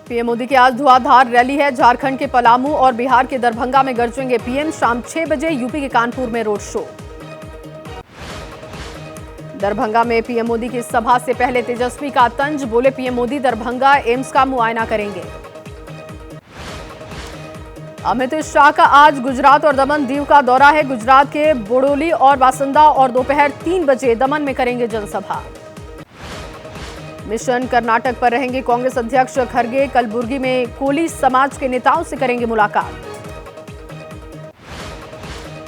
PM Modi की आज धुआंधार rally है। झारखंड के पलामू और बिहार के दरभंगा में गरजेंगे पीएम। शाम 6 बजे यूपी के कानपुर में रोड शो। दरभंगा में पीएम मोदी की सभा से पहले तेजस्वी का तंज, बोले पीएम मोदी दरभंगा एम्स का मुआयना करेंगे। अमित शाह का आज गुजरात और दमन दीव का दौरा है। गुजरात के बोडोली और वासंदा और दोपहर 3 बजे दमन में करेंगे जनसभा। मिशन कर्नाटक पर रहेंगे कांग्रेस अध्यक्ष खरगे। कलबुर्गी में कोली समाज के नेताओं से करेंगे मुलाकात।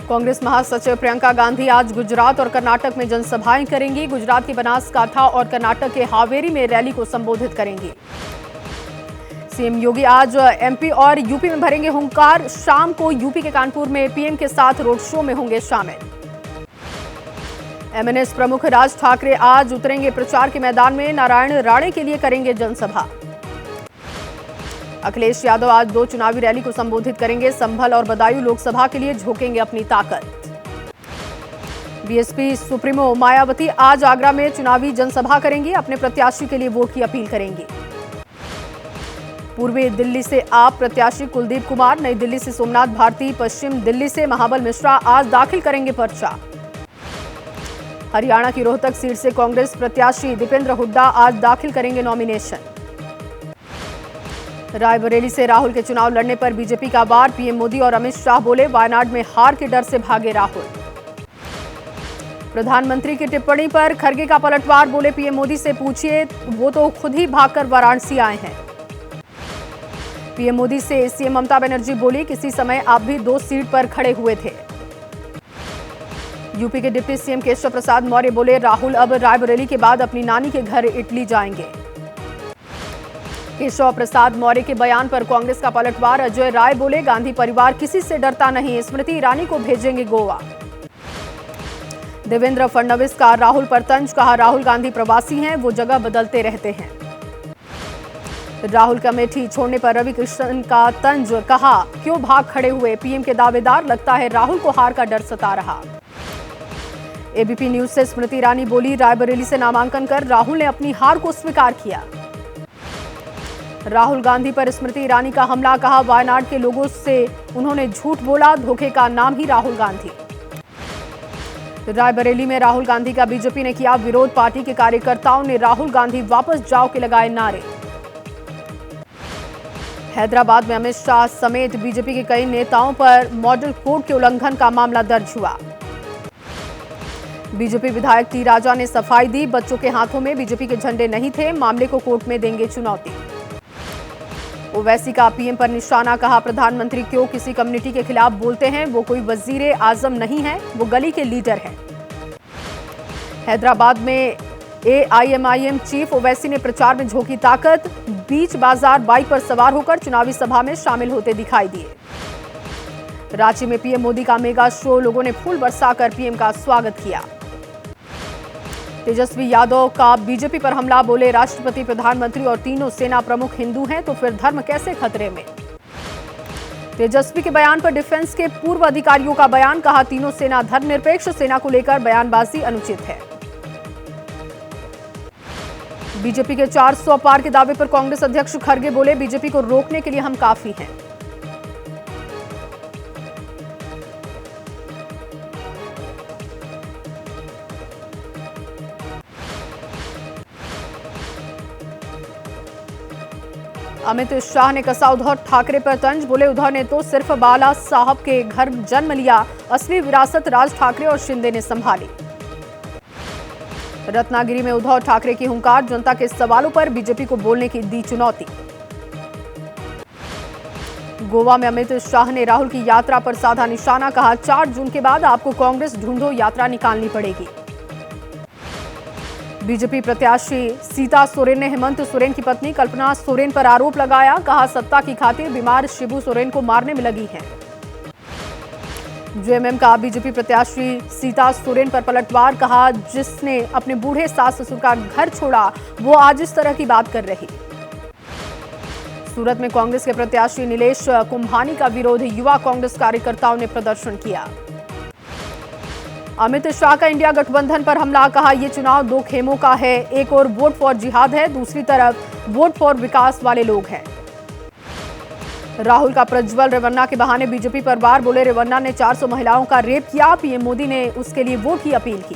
कांग्रेस महासचिव प्रियंका गांधी आज गुजरात और कर्नाटक में जनसभाएं करेंगी। गुजरात के बनासकांठा और कर्नाटक के हावेरी में रैली को संबोधित करेंगी। सीएम योगी आज एमपी और यूपी में भरेंगे हुंकार। शाम को यूपी के कानपुर में पीएम के साथ रोड शो में होंगे शामिल। एमएनएस प्रमुख राज ठाकरे आज उतरेंगे प्रचार के मैदान में। नारायण राणे के लिए करेंगे जनसभा। अखिलेश यादव आज 2 चुनावी रैली को संबोधित करेंगे। संभल और बदायूं लोकसभा के लिए झोंकेंगे अपनी ताकत। बीएसपी सुप्रीमो मायावती आज आगरा में चुनावी जनसभा करेंगी। अपने प्रत्याशी के लिए वोट की अपील करेंगी। पूर्वी दिल्ली से आप प्रत्याशी कुलदीप कुमार, नई दिल्ली से सोमनाथ भारती, पश्चिम दिल्ली से महाबल मिश्रा आज दाखिल करेंगे पर्चा। हरियाणा की रोहतक सीट से कांग्रेस प्रत्याशी दीपेंद्र हुड्डा आज दाखिल करेंगे नॉमिनेशन। रायबरेली से राहुल के चुनाव लड़ने पर बीजेपी का वार। पीएम मोदी और अमित शाह बोले वायनाड में हार के डर से भागे राहुल। प्रधानमंत्री की टिप्पणी पर खरगे का पलटवार, बोले पीएम मोदी से पूछिए, वो तो खुद ही भागकर वाराणसी आए हैं। पीएम मोदी से सीएम ममता बनर्जी बोली, किसी समय आप भी 2 सीट पर खड़े हुए थे। यूपी के डिप्टी सीएम केशव प्रसाद मौर्य बोले, राहुल अब रायबरेली के बाद अपनी नानी के घर इटली जाएंगे। केशव प्रसाद मौर्य के बयान पर कांग्रेस का पलटवार। अजय राय बोले, गांधी परिवार किसी से डरता नहीं, स्मृति ईरानी को भेजेंगे गोवा। देवेंद्र फडणवीस का राहुल पर तंज, कहा राहुल गांधी प्रवासी हैं, वो जगह बदलते रहते हैं। राहुल का अमेठी छोड़ने पर रवि कृष्णन का तंज, कहा क्यों भाग खड़े हुए, पीएम के दावेदार, लगता है राहुल को हार का डर सता रहा। एबीपी न्यूज से स्मृति ईरानी बोली, रायबरेली से नामांकन कर राहुल ने अपनी हार को स्वीकार किया। राहुल गांधी पर स्मृति ईरानी का हमला, कहा वायनाड के लोगों से उन्होंने झूठ बोला, धोखे का नाम ही राहुल गांधी। रायबरेली में राहुल गांधी का बीजेपी ने किया विरोध। पार्टी के कार्यकर्ताओं ने राहुल गांधी वापस जाओ के लगाए नारे। हैदराबाद में अमित शाह समेत बीजेपी के कई नेताओं पर मॉडल कोड के उल्लंघन का मामला दर्ज हुआ। बीजेपी विधायक टी राजा ने सफाई दी, बच्चों के हाथों में बीजेपी के झंडे नहीं थे, मामले को कोर्ट में देंगे चुनौती। ओवैसी का पीएम पर निशाना, कहा प्रधानमंत्री क्यों किसी कम्युनिटी के खिलाफ बोलते हैं, वो कोई वजीर आजम नहीं है, वो गली के लीडर हैं। हैदराबाद में एआईएमआईएम चीफ ओवैसी ने प्रचार में झोंकी ताकत। बीच बाजार बाइक पर सवार होकर चुनावी सभा में शामिल होते दिखाई दिए। रांची में पीएम मोदी का मेगा शो, लोगों ने फूल बरसाकर पीएम का स्वागत किया। तेजस्वी यादव का बीजेपी पर हमला, बोले राष्ट्रपति, प्रधानमंत्री और तीनों सेना प्रमुख हिंदू हैं, तो फिर धर्म कैसे खतरे में। तेजस्वी के बयान पर डिफेंस के पूर्व अधिकारियों का बयान, कहा तीनों सेना धर्मनिरपेक्ष, सेना को लेकर बयानबाजी अनुचित है। बीजेपी के 400 पार के दावे पर कांग्रेस अध्यक्ष खरगे बोले, बीजेपी को रोकने के लिए हम काफी हैं। अमित शाह ने कसा उद्धव ठाकरे पर तंज, बोले उद्धव ने तो सिर्फ बाला साहब के घर जन्म लिया, असली विरासत राज ठाकरे और शिंदे ने संभाली। रत्नागिरी में उद्धव ठाकरे की हुंकार, जनता के सवालों पर बीजेपी को बोलने की दी चुनौती। गोवा में अमित शाह ने राहुल की यात्रा पर साधा निशाना, कहा 4 जून के बाद आपको कांग्रेस ढूंढो यात्रा निकालनी पड़ेगी। बीजेपी प्रत्याशी सीता सोरेन ने हेमंत सोरेन की पत्नी कल्पना सोरेन पर आरोप लगाया, कहा सत्ता की खातिर बीमार शिबू सोरेन को मारने में लगी हैं। जेएमएम का बीजेपी प्रत्याशी सीता सोरेन पर पलटवार, कहा जिसने अपने बूढ़े सास ससुर का घर छोड़ा वो आज इस तरह की बात कर रही। सूरत में कांग्रेस के प्रत्याशी नीलेश कुंभानी का विरोध, युवा कांग्रेस कार्यकर्ताओं ने प्रदर्शन किया। अमित शाह का इंडिया गठबंधन पर हमला, कहा ये चुनाव 2 खेमों का है, एक और वोट फॉर जिहाद है, दूसरी तरफ वोट फॉर विकास वाले लोग हैं। राहुल का प्रज्वल रेवन्ना के बहाने बीजेपी पर वार, बोले रेवन्ना ने 400 महिलाओं का रेप किया, पीएम मोदी ने उसके लिए वोट की अपील की।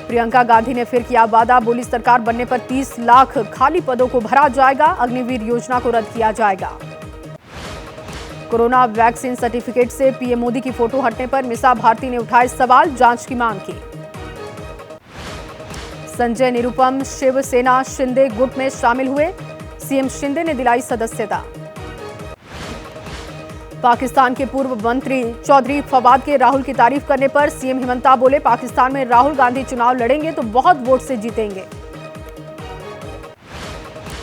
प्रियंका गांधी ने फिर किया वादा, बोली सरकार बनने पर 30 लाख खाली पदों को भरा जाएगा, अग्निवीर योजना को रद्द किया जाएगा। कोरोना वैक्सीन सर्टिफिकेट से पीएम मोदी की फोटो हटने पर मिसा भारती ने उठाए सवाल, जांच की मांग की। संजय निरुपम शिवसेना शिंदे गुट में शामिल हुए, सीएम शिंदे ने दिलाई सदस्यता। पाकिस्तान के पूर्व मंत्री चौधरी फवाद के राहुल की तारीफ करने पर सीएम हिमंता बोले, पाकिस्तान में राहुल गांधी चुनाव लड़ेंगे तो बहुत वोट से जीतेंगे।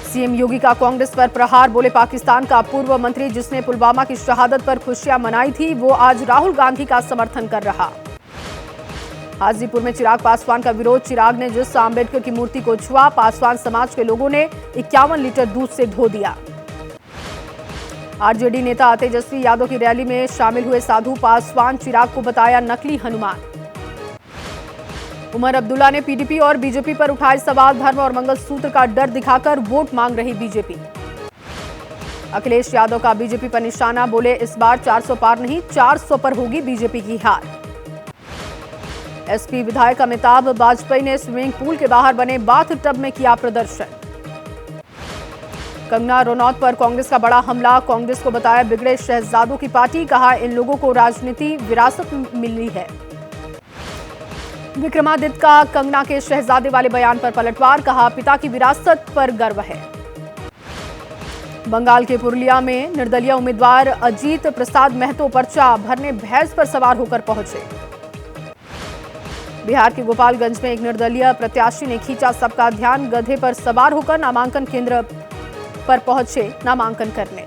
सीएम योगी का कांग्रेस पर प्रहार, बोले पाकिस्तान का पूर्व मंत्री जिसने पुलवामा की शहादत पर खुशियां मनाई थी, वो आज राहुल गांधी का समर्थन कर रहा। हाजीपुर में चिराग पासवान का विरोध, चिराग ने जिस आंबेडकर की मूर्ति को छुआ, पासवान समाज के लोगों ने 51 लीटर दूध से धो दिया। आरजेडी नेता तेजस्वी यादव की रैली में शामिल हुए साधु, पासवान चिराग को बताया नकली हनुमान। उमर अब्दुल्ला ने पीडीपी और बीजेपी पर उठाए सवाल, धर्म और मंगलसूत्र का डर दिखाकर वोट मांग रही बीजेपी। अखिलेश यादव का बीजेपी पर निशाना, बोले इस बार 400 पार नहीं 400 पर होगी बीजेपी की हार। एसपी विधायक अमिताभ वाजपेयी ने स्विमिंग पूल के बाहर बने बाथ टब में किया प्रदर्शन। कंगना रनौत पर कांग्रेस का बड़ा हमला, कांग्रेस को बताया बिगड़े शहजादों की पार्टी, कहा इन लोगों को राजनीति विरासत मिली है। विक्रमादित्य का कंगना के शहजादे वाले बयान पर पलटवार, कहा पिता की विरासत पर गर्व है। बंगाल के पुरुलिया में निर्दलीय उम्मीदवार अजीत प्रसाद महतो पर्चा भरने भैंस पर सवार होकर पहुंचे। बिहार के गोपालगंज में एक निर्दलीय प्रत्याशी ने खींचा सबका ध्यान, गधे पर सवार होकर नामांकन केंद्र पर पहुंचे नामांकन करने।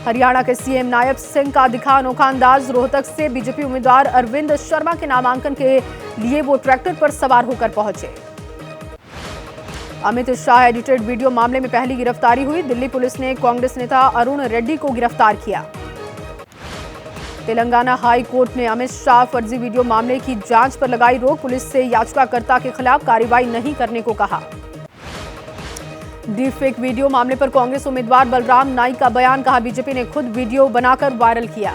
हरियाणा के सीएम नायब सिंह का दिखा अनोखा अंदाज, रोहतक से बीजेपी उम्मीदवार अरविंद शर्मा के नामांकन के लिए वो ट्रैक्टर पर सवार होकर पहुंचे। अमित शाह एडिटेड वीडियो मामले में पहली गिरफ्तारी हुई, दिल्ली पुलिस ने कांग्रेस नेता अरुण रेड्डी को गिरफ्तार किया। तेलंगाना हाई कोर्ट ने अमित शाह फर्जी वीडियो मामले की जांच पर लगाई रोक, पुलिस से याचिकाकर्ता के खिलाफ कार्रवाई नहीं करने को कहा। डीप फेक वीडियो मामले पर कांग्रेस उम्मीदवार बलराम नाइक का बयान, कहा बीजेपी ने खुद वीडियो बनाकर वायरल किया।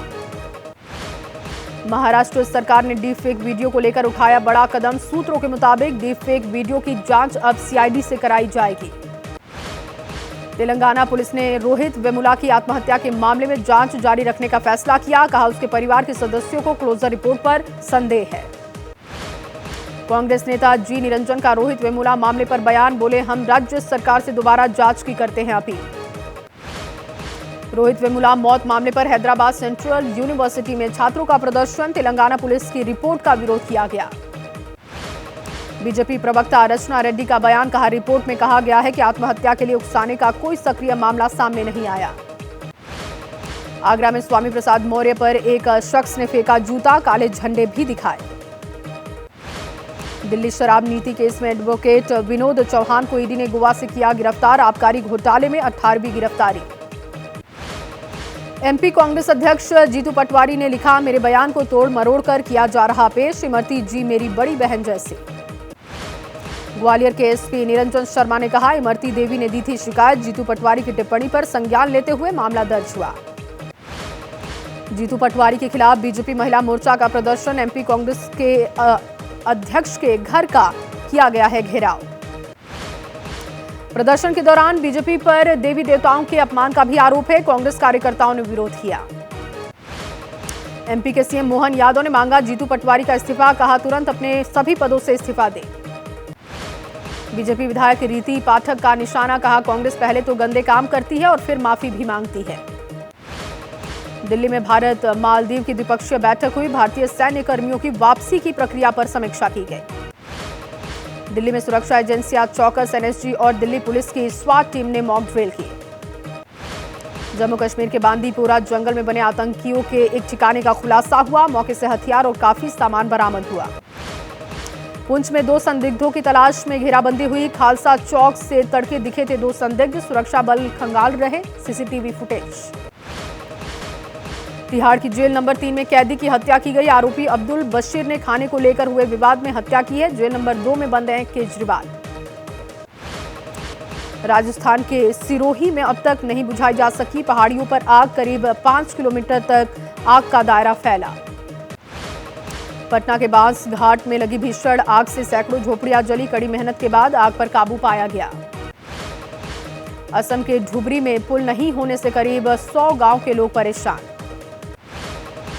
महाराष्ट्र सरकार ने डीप फेक वीडियो को लेकर उठाया बड़ा कदम, सूत्रों के मुताबिक डीप फेक वीडियो की जांच अब सीआईडी से कराई जाएगी। तेलंगाना पुलिस ने रोहित वेमुला की आत्महत्या के मामले में जांच जारी रखने का फैसला किया, कहा उसके परिवार के सदस्यों को क्लोजर रिपोर्ट पर संदेह है। कांग्रेस नेता जी निरंजन का रोहित वेमुला मामले पर बयान, बोले हम राज्य सरकार से दोबारा जांच की करते हैं अपील। रोहित वेमुला मौत मामले पर हैदराबाद सेंट्रल यूनिवर्सिटी में छात्रों का प्रदर्शन, तेलंगाना पुलिस की रिपोर्ट का विरोध किया गया। बीजेपी प्रवक्ता रचना रेड्डी का बयान, कहा रिपोर्ट में कहा गया है कि आत्महत्या के लिए उकसाने का कोई सक्रिय मामला सामने नहीं आया। आगरा में स्वामी प्रसाद मौर्य पर एक शख्स ने फेंका जूता, काले झंडे भी दिखाए। दिल्ली शराब नीति केस में एडवोकेट विनोद चौहान को ईडी ने गोवा से किया गिरफ्तार, आबकारी घोटाले में 18वीं गिरफ्तारी। एमपी कांग्रेस अध्यक्ष जीतू पटवारी ने लिखा, मेरे बयान को तोड़ मरोड़ कर किया जा रहा पेश, इमरती जी मेरी बड़ी बहन जैसी। ग्वालियर के एसपी निरंजन शर्मा ने कहा, इमरती देवी ने दी थी शिकायत, जीतू पटवारी की टिप्पणी पर संज्ञान लेते हुए मामला दर्ज हुआ। जीतू पटवारी के खिलाफ बीजेपी महिला मोर्चा का प्रदर्शन, एमपी कांग्रेस के अध्यक्ष के घर का किया गया है घेराव। प्रदर्शन के दौरान बीजेपी पर देवी देवताओं के अपमान का भी आरोप है, कांग्रेस कार्यकर्ताओं ने विरोध किया। एमपी के सीएम मोहन यादव ने मांगा जीतू पटवारी का इस्तीफा, कहा तुरंत अपने सभी पदों से इस्तीफा दे। बीजेपी विधायक रीति पाठक का निशाना, कहा कांग्रेस पहले तो गंदे काम करती है और फिर माफी भी मांगती है। दिल्ली में भारत मालदीव की द्विपक्षीय बैठक हुई, भारतीय सैन्य कर्मियों की वापसी की प्रक्रिया पर समीक्षा की गई। दिल्ली में सुरक्षा एजेंसियां चौकस, एनएसजी और दिल्ली पुलिस की स्वाट टीम ने मॉक ड्रिल की। जम्मू कश्मीर के बांदीपोरा जंगल में बने आतंकियों के एक ठिकाने का खुलासा हुआ, मौके से हथियार और काफी सामान बरामद हुआ। पुंछ में 2 संदिग्धों की तलाश में घेराबंदी हुई, खालसा चौक से तड़के दिखे थे 2 संदिग्ध, सुरक्षा बल खंगाल रहे सीसीटीवी फुटेज। तिहाड़ की जेल नंबर 3 में कैदी की हत्या की गई, आरोपी अब्दुल बशीर ने खाने को लेकर हुए विवाद में हत्या की है, जेल नंबर 2 में बंद हैं केजरीवाल। राजस्थान के सिरोही में अब तक नहीं बुझाई जा सकी पहाड़ियों पर आग, करीब 5 किलोमीटर तक आग का दायरा फैला। पटना के बांस घाट में लगी भीषण आग से सैकड़ों झोपड़ियां जली, कड़ी मेहनत के बाद आग पर काबू पाया गया। असम के धुबरी में पुल नहीं होने से करीब 100 गांव के लोग परेशान।